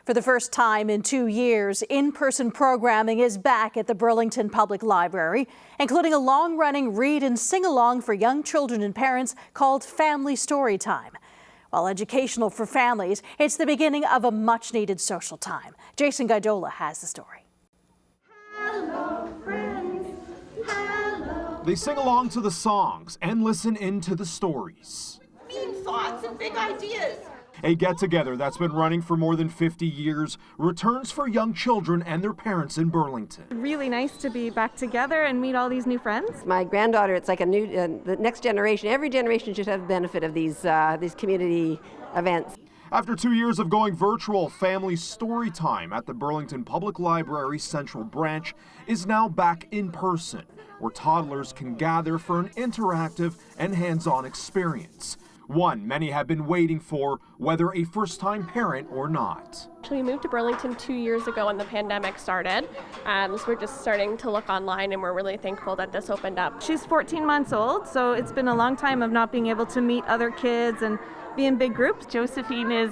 For the first time in 2 years, in-person programming is back at the Burlington Public Library, including a long-running read and sing-along for young children and parents called Family Storytime. While educational for families, it's the beginning of a much-needed social time. Jason Gaidola has the story. Hello, friends. Hello. They sing along to the songs and listen in to the stories. Mean thoughts and big ideas. A get-together that's been running for more than 50 years returns for young children and their parents in Burlington. Really nice to be back together and meet all these new friends. My granddaughter, it's like a new, the next generation. Every generation should have the benefit of these community events. After 2 years of going virtual, Family Storytime at the Burlington Public Library Central Branch is now back in person, where toddlers can gather for an interactive and hands-on experience. One many have been waiting for, whether a first-time parent or not. We moved to Burlington 2 years ago when the pandemic started, so we're just starting to look online, and we're really thankful that this opened up. She's 14 months old, so it's been a long time of not being able to meet other kids and be in big groups. Josephine is,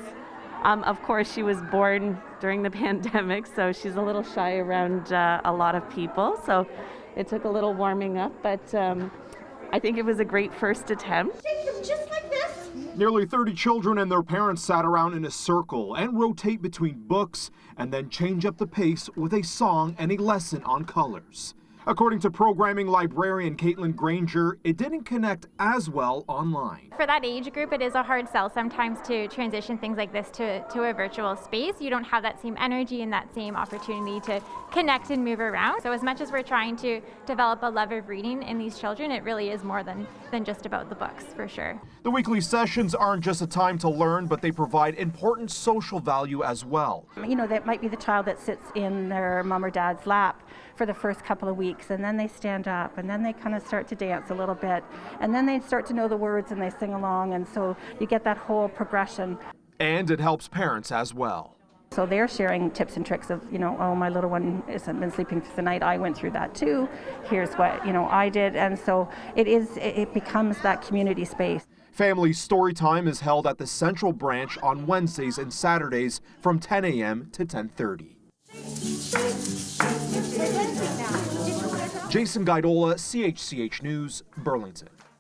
of course, she was born during the pandemic, so she's a little shy around a lot of people, so it took a little warming up, but I think it was a great first attempt. Just like this. Nearly 30 children and their parents sat around in a circle and rotate between books and then change up the pace with a song and a lesson on colors. According to Programming Librarian Katelyn Granger, it didn't connect as well online. For that age group, it is a hard sell sometimes to transition things like this to a virtual space. You don't have that same energy and that same opportunity to connect and move around. So as much as we're trying to develop a love of reading in these children, it really is more than just about the books, for sure. The weekly sessions aren't just a time to learn, but they provide important social value as well. You know, that might be the child that sits in their mom or dad's lap for the first couple of weeks, and then they stand up, and then they kind of start to dance a little bit, and then they start to know the words and they sing along, and so you get that whole progression. And it helps parents as well. So they're sharing tips and tricks of, you know, oh, my little one hasn't been sleeping through the night. I went through that too. Here's what, you know, I did. And so it becomes that community space. Family Storytime is held at the Central Branch on Wednesdays and Saturdays from 10 a.m. to 10:30. Jason Gaidola, CHCH News, Burlington.